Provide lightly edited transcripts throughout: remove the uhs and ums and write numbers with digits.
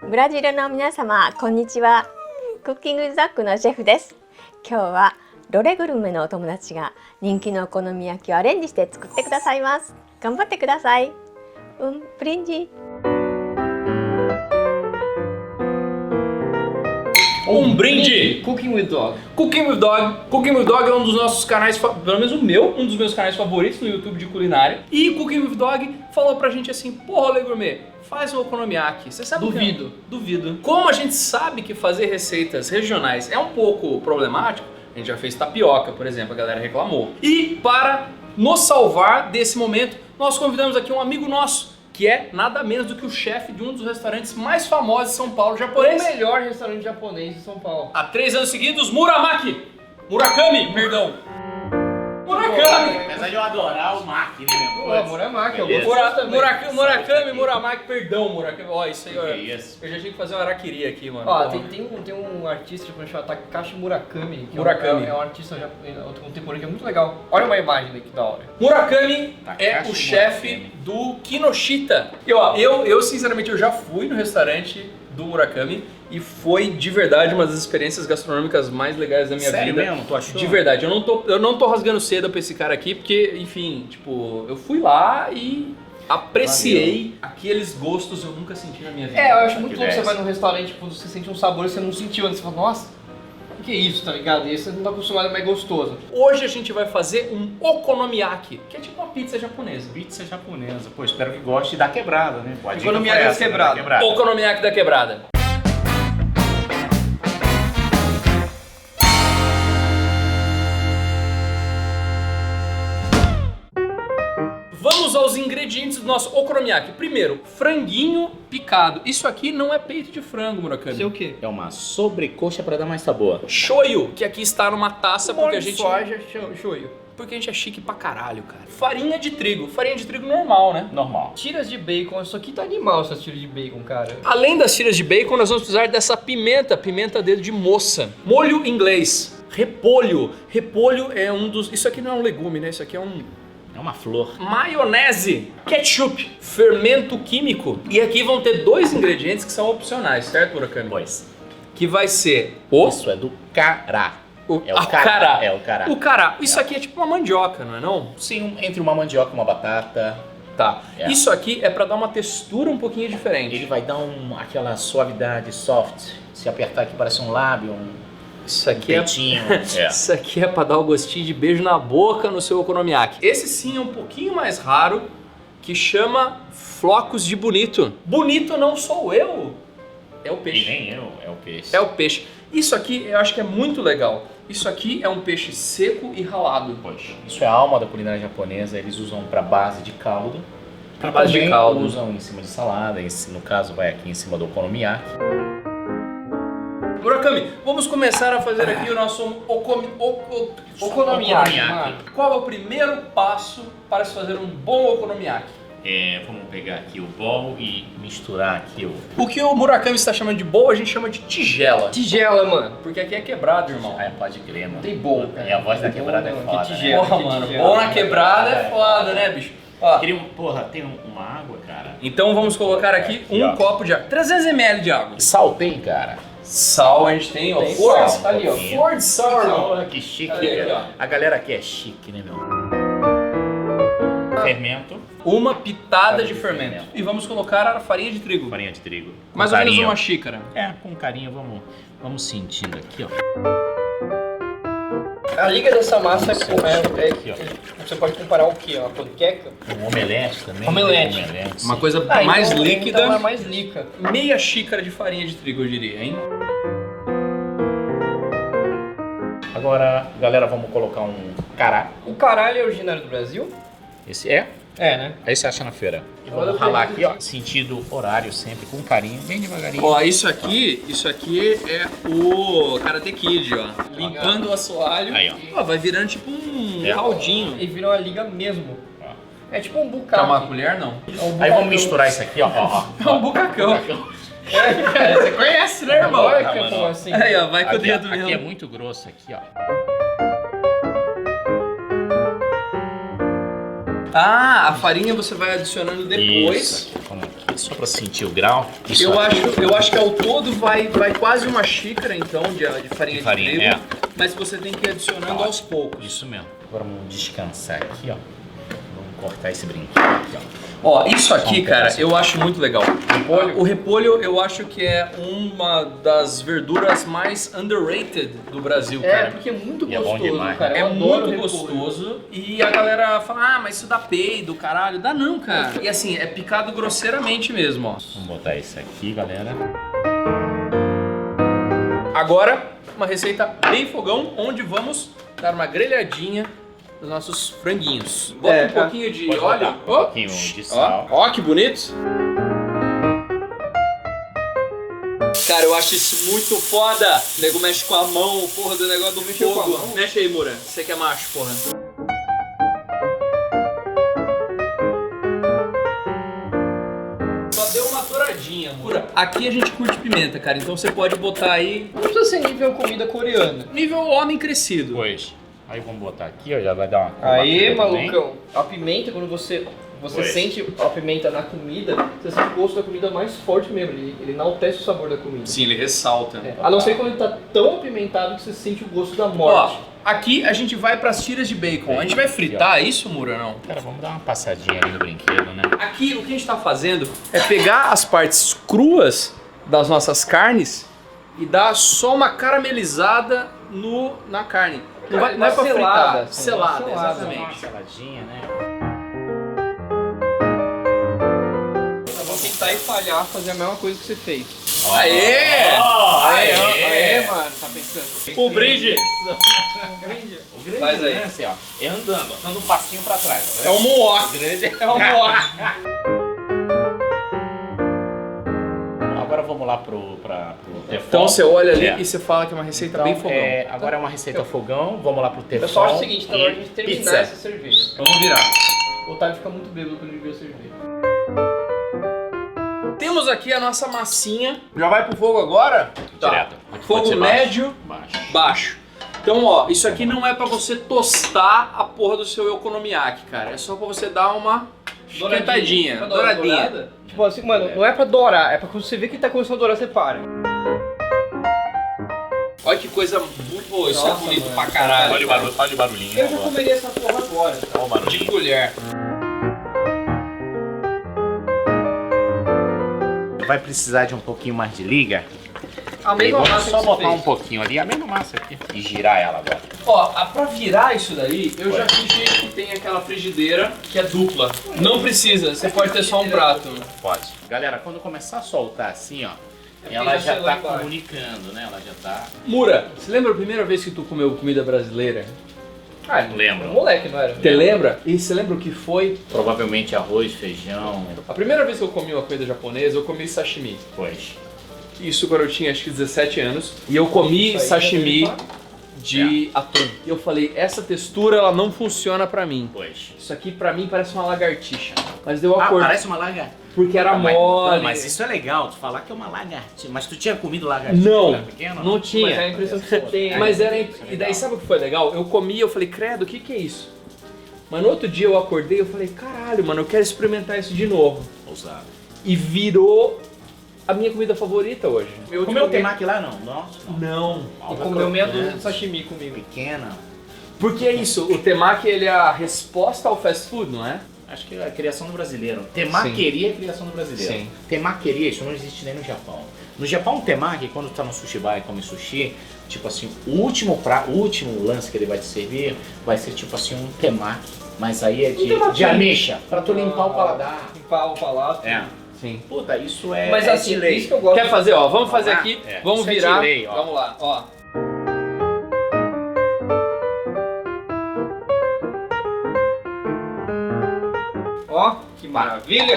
ブラジルの皆様、こんにちは。クッキングザックのシェフです。今日はロレグルメのお友達が人気のお好み焼きをアレンジして作ってくださいます。頑張ってください。プリンジ。Brinde! Cooking with Dog. Cooking with Dog. Cooking with Dog é um dos nossos canais, pelo menos o meu, um dos meus canais favoritos no YouTube de culinária. E Cooking with Dog falou pra gente assim, porra, Rolê Gourmet, faz um okonomiyaki. Você sabe Duvido. O que é? Duvido. Como a gente sabe que fazer receitas regionais é um pouco problemático, a gente já fez tapioca, por exemplo, a galera reclamou. E para nos salvar desse momento, nós convidamos aqui um amigo nosso, que é nada menos do que o chefe de um dos restaurantes mais famosos de São Paulo, japonês. O melhor restaurante japonês de São Paulo. Há 3 anos seguidos, Murakami, perdão. Murakami! Apesar de eu adorar o Maki, né? Pô, Muramaki, eu beleza. gosto também. Murakami, perdão, Murakami. Ó, isso aí, ó. Que isso? Eu já tinha que fazer uma araquiri aqui, mano. Ó, Porra. tem um artista chamado Takashi Murakami, que Murakami. É um artista contemporâneo que é muito legal. Olha uma imagem daqui da hora. Murakami é Takashi o chefe do Kinoshita. E ó, eu sinceramente eu já fui no restaurante do Murakami e foi de verdade uma das experiências gastronômicas mais legais da minha Sério vida. mesmo? Tu achou? De verdade, eu não tô rasgando seda pra esse cara aqui, porque, enfim, tipo, eu fui lá e apreciei aqueles gostos que eu nunca senti na minha vida. É, eu acho muito Que louco você dessa. vai num restaurante, quando você sente um sabor e você não sentiu antes, você fala, nossa, o que é isso, tá ligado? E aí você não tá acostumado, é mais gostoso. Hoje a gente vai fazer um okonomiyaki, que é tipo uma pizza japonesa. Pizza japonesa. Pô, espero que goste da quebrada, né? Pô, a dica Okonomiyaki foi essa, da né? quebrada. Da quebrada. Okonomiyaki da quebrada. Vamos aos ingredientes do nosso okonomiyaki. Primeiro, franguinho picado. Isso aqui não é peito de frango, Murakami. Isso é o quê? É uma sobrecoxa pra dar mais sabor. Shoyu, que aqui está numa taça porque a gente... soja, shoyu. Porque a gente é chique pra caralho, cara. Farinha de trigo normal, né? Normal. Tiras de bacon, isso aqui tá animal, essas tiras de bacon, cara. Além das tiras de bacon, nós vamos precisar dessa pimenta dedo de moça. Molho inglês. Repolho. Repolho é um dos... Isso aqui não é um legume, né? Isso aqui é um... É uma flor. Maionese, ketchup, fermento químico. E aqui vão ter 2 ingredientes que são opcionais, certo, Murakami? Pois. Que vai ser o... Isso é do cará. É o a cará. É o cará. O cará. Isso aqui é tipo uma mandioca, não é não? Sim, entre uma mandioca e uma batata. Tá. É. Isso aqui é pra dar uma textura um pouquinho diferente. Ele vai dar aquela suavidade soft. Se apertar aqui parece um lábio, Isso aqui é... peitinho. Isso aqui é pra dar o gostinho de beijo na boca no seu okonomiyaki. Esse sim é um pouquinho mais raro, que chama flocos de bonito. Bonito não sou eu, é o E peixe. nem eu, é o peixe. É o peixe. Isso aqui eu acho que é muito legal. Isso aqui é um peixe seco e ralado. Pois. Isso é a alma da culinária japonesa, eles usam para base de caldo. Pra base de Também caldo. usam em cima de salada, no caso vai aqui em cima do okonomiyaki. Murakami, vamos começar a fazer aqui o nosso Okonomiyaki, mano. Qual é o primeiro passo para se fazer um bom okonomiyaki? Vamos pegar aqui o bowl e misturar aqui O que o Murakami está chamando de bowl, a gente chama de tigela. Tigela, mano. Porque aqui é quebrado, irmão. Ah, pode crer, mano. Tem bowl, cara. E a voz da quebrada é Bowl, foda, que né? tigela. Porra, mano, bom na quebrada é foda, né, bicho? Ó, Porra, tem uma água, cara. então vamos colocar aqui Aqui, um ó. copo de água. 300 ml de água. Sal tem, cara. Sal a gente tem, ó. Tem Ford, sal, tá ali, ó. pouquinho. Ford Sour. Olha que chique, Olha aqui, ó. A galera aqui é chique, né, meu? Fermento. Uma pitada de fermento. E vamos colocar a farinha de trigo. Farinha de trigo. Com Mais ou menos carinho. uma xícara. Com carinho, vamos sentindo aqui, ó. A liga dessa massa Aqui, ó. você pode comparar o quê? Uma panqueca? Um omelete também. Omelete. Uma coisa Ah, mais então- líquida. Então é mais líquida. Meia xícara de farinha de trigo, eu diria, hein? Agora, galera, vamos colocar um cará. O caralho é originário do Brasil? Esse é? É, né? Aí você acha na feira. E Olha vamos o ralar preço aqui, ó. Sentido horário sempre, com carinho, bem devagarinho. Ó, isso aqui é o Karate Kid, ó. Limpando o assoalho. Aí, ó. Ó, vai virando tipo um É. caldinho. E virou uma liga mesmo. Ó. É tipo um Quer bucaque. uma colher, não? É um Aí bucacão. vamos misturar isso aqui, ó. É um bucacão. É, você conhece, né, irmão? Olha Ah, que mano. como assim. Aí, ó, vai com o Aqui, ó, dedo aqui é mesmo. muito grosso, aqui, ó. Ah, a farinha você vai adicionando depois. Isso. Vamos aqui. só pra sentir o grau. Isso Eu aqui. acho que ao todo vai quase uma xícara, então, de farinha de trigo. é. Mas você tem que ir adicionando aos poucos. Isso mesmo. Agora vamos descansar aqui, ó. Vamos cortar esse brinquedo aqui, ó. Ó, isso aqui, um cara, pedacinho. eu acho muito legal. O repolho eu acho que é uma das verduras mais underrated do Brasil, É, cara. porque é muito E é bom gostoso, demais, cara. É Eu adoro muito repolho. gostoso e a galera fala, ah, mas isso dá peido, caralho. Dá não, cara. E assim, é picado grosseiramente mesmo, ó. Vamos botar isso aqui, galera. Agora, uma receita bem fogão, onde vamos dar uma grelhadinha nos nossos franguinhos. Bota um pouquinho de Pode óleo. botar um pouquinho de sal. Ó, que bonito. Cara, eu acho isso muito foda. O nego mexe com a mão, porra, do negócio do Mexeu com a fogo. mão? Mexe aí, Mura. Você que é macho, porra. Só deu uma douradinha, Mura. Aqui a gente curte pimenta, cara. Então você pode botar aí Não precisa ser nível comida coreana. nível homem crescido. Pois. Aí vamos botar aqui, ó. Já vai dar uma Aí, combatida também. malucão, a pimenta, quando você Pois. sente a pimenta na comida, você sente o gosto da comida mais forte mesmo. Ele enaltece o sabor da comida. Sim, ele ressalta. É. A não ser quando ele tá tão apimentado que você sente o gosto da Ó, morte. aqui a gente vai pras tiras de bacon. A gente vai fritar isso, Mura, não? Cara, vamos dar uma passadinha ali no brinquedo, né? Aqui o que a gente tá fazendo é pegar as partes cruas das nossas carnes e dar só uma caramelizada na carne. Não, não é pra Selada, fritar, assim, selada, selada. Uma exatamente. saladinha, né? Vamos tentar e falhar, fazer a mesma coisa que você fez. Aê! Aê, mano, tá pensando. O brinde! O grande Faz aí. lance, ó, é andando, ó, dando um passinho pra trás. É o moonwalk. É o morte. Agora vamos lá pro teflon. Então você olha ali É. e você fala que é uma receita Então, bem fogão. agora é uma receita fogão, vamos lá pro teflon. Pessoal, acho o seguinte, tá na hora de e terminar pizza. essa cerveja. Vamos virar. O Otávio fica muito bêbado quando ele vê a cerveja. Temos aqui a nossa massinha. Já vai pro fogo agora? Direto. Pode Fogo ser baixo. médio, Baixo. baixo. Então, ó, isso aqui não é pra você tostar a porra do seu okonomiyaki, cara. É só pra você dar uma esquentadinha, Pra dar uma douradinha. dourada? Tipo assim, mano, não é pra dourar, é pra quando você vê que tá começando a dourar, você para. Olha que coisa muito boa, isso Nossa, é bonito mano. pra caralho. Olha o barulhinho. Eu já comeria essa porra agora. Olha o De barulhinho. colher. Vai precisar de um pouquinho mais de liga. A E mesma vamos massa só que você botar um fez. pouquinho ali, a mesma massa aqui. E girar ela agora. Ó, pra virar isso daí, eu já vi gente que tem aquela frigideira que é dupla. Não precisa, você pode ter só um prato. Pode. Galera, quando começar a soltar assim, ó, porque ela já já sei lá tá embaixo. comunicando, né? Ela já tá... Mura, você lembra a primeira vez que tu comeu comida brasileira? Ah, Lembro. um moleque, não era? Você lembra? E você lembra o que foi? Provavelmente arroz, feijão, A primeira vez que eu comi uma comida japonesa, eu comi sashimi. pois. Isso quando eu tinha acho que 17 anos. E eu comi Isso aí sashimi já deve de atum. E eu falei, essa textura ela não funciona pra mim. Pois. Isso aqui pra mim parece uma lagartixa. Mas deu acordo. parece uma lagartixa. Porque era mole. Mas isso é legal, tu falar que é uma lagartixa. Mas tu tinha comido lagartixa Não, quando era pequeno? não Mas é a tinha. impressão que você tem. Mas era. Isso é E daí legal. sabe o que foi legal? Eu comi, eu falei, credo, o que que é isso? Mas no outro dia eu acordei, eu falei, caralho, mano, eu quero experimentar isso de novo. Ousado. E virou a minha comida favorita hoje. Comeu o temaki lá não? Nossa, não. Não. E comeu meia dúzia de sashimi comigo. Pequena. Porque é isso, o temaki ele é a resposta ao fast food, não é? Acho que é a criação do brasileiro. Temaqueria é a criação do brasileiro. Sim. Temaqueria, isso não existe nem no Japão. No Japão, o temaki, quando tu tá no sushi bar e come sushi, tipo assim, o último lance que ele vai te servir vai ser tipo assim um temaki. Mas aí é de ameixa, pra tu limpar o paladar. Limpar o palato. É. Sim. Puta, isso é. Mas é assim, de lei. isso que eu gosto. Quer fazer, ó? Vamos fazer lá? aqui, É. vamos Isso é de virar. lei, ó. Vamos lá, ó. Ó, que maravilha.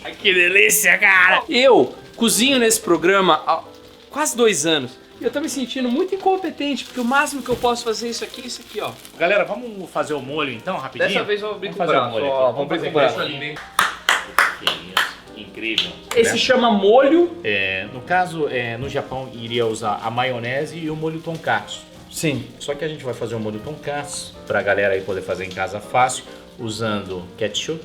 Ai, que delícia, cara! Eu cozinho nesse programa há quase 2 anos. E eu tô me sentindo muito incompetente, porque o máximo que eu posso fazer isso aqui é isso aqui, ó. Galera, vamos fazer o molho então, rapidinho? Dessa vez eu vou abrir com o fazer o braço. molho Ó, aqui. vamos abrir com o fazer braço. Que isso, incrível. Esse Né? chama molho. No caso, no Japão iria usar a maionese e o molho tonkatsu. Sim. Só que a gente vai fazer o molho tonkatsu pra galera aí poder fazer em casa fácil, usando ketchup,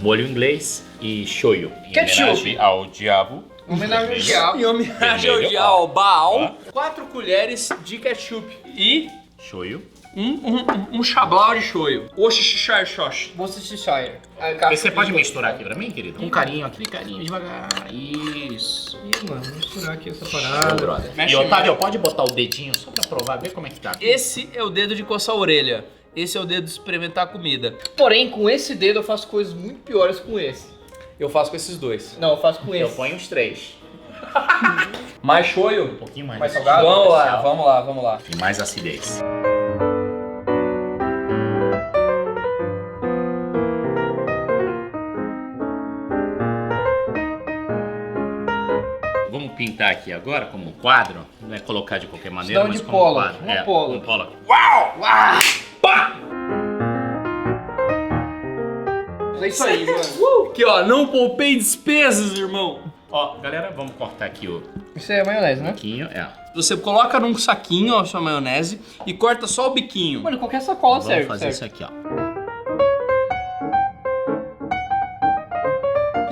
molho inglês e shoyu. Em Ketchup. homenagem ao diabo. Homenagem ao diabo. Em homenagem ao Vermelho, diabo Baal, ó. 4 colheres de ketchup e Shoyu. um chablau de shoyu. Worcestershire. Worcestershire. E você pode misturar aqui pra mim, querido? Com carinho, aquele carinho, devagar. Isso. Ih, mano, vou misturar aqui essa Show, parada. brother. Mexe E Otávio, pode botar o dedinho só pra provar, ver como é que tá. Esse é o dedo de coçar a orelha. Esse é o dedo de experimentar a comida. Porém, com esse dedo eu faço coisas muito piores com esse. Eu faço com esses dois. Não, eu faço com Eu esse. ponho os 3. Mais shoyu? Um pouquinho mais. Mais assim. salgado? Vamos lá. E mais acidez. Vamos pintar aqui agora como um quadro. Não é colocar de qualquer maneira, Dá um mas de como um polo, quadro. uma polo. Um polo. É isso aí, mano. Aqui, ó, não poupei despesas, irmão. Ó, galera, vamos cortar aqui o Isso aí é maionese, né? biquinho. Você coloca num saquinho a sua maionese e corta só o biquinho. Mano, qualquer sacola Vamos serve, fazer serve. isso aqui, ó.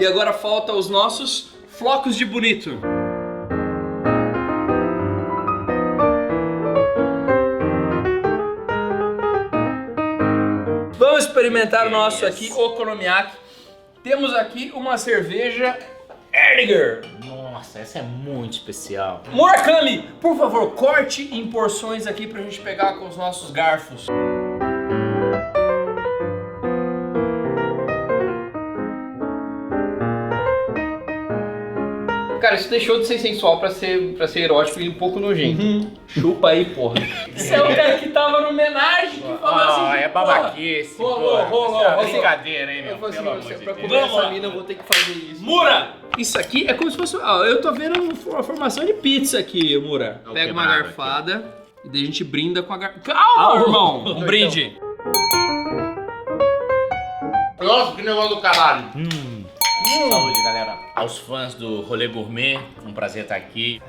E agora falta os nossos flocos de bonito. Vamos experimentar o nosso aqui, okonomiyaki. Temos aqui uma cerveja Erdinger. Nossa, essa é muito especial. Murakami, por favor, corte em porções aqui pra gente pegar com os nossos garfos. Cara, isso deixou de ser sensual pra ser erótico e um pouco nojento. Chupa aí, porra. Você é o cara que tava no homenagem que falou assim. É babaquice. Rolou, pô. rolou, Isso é rolou. brincadeira, hein, meu? Eu falei Pelo assim, amor de pra Deus. comer Vamos essa lá. mina eu vou ter que fazer isso. Mura! Isso aqui é como se fosse. Ó, eu tô vendo uma formação de pizza aqui, Mura. É o Pega uma quebrado garfada e daí a gente brinda com a garfada. Calma, irmão! Um brinde. Nossa, que negócio do caralho. Saúde, galera. Aos fãs do Rolê Gourmet, um prazer estar aqui.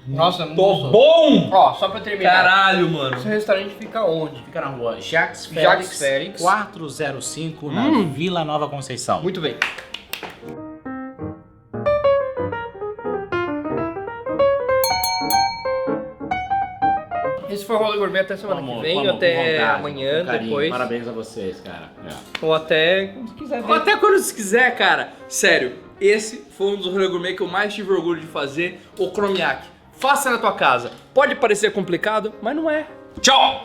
Nossa, muito Tô gostoso. bom! Ó, só pra terminar. Caralho, mano. Esse restaurante fica onde? Fica na rua Jacques Jacques Félix, Félix. 405, na Vila Nova Conceição. Muito bem. Esse foi o Rolê Gourmet até semana que vem, Vamos, até com vontade, amanhã, com carinho. depois. Parabéns a vocês, cara. Ou até quando você quiser ver. Ou até quando você quiser, cara. Sério, esse foi um dos rolê gourmet que eu mais tive orgulho de fazer, o okonomiyaki. Faça na tua casa. Pode parecer complicado, mas não é. Tchau!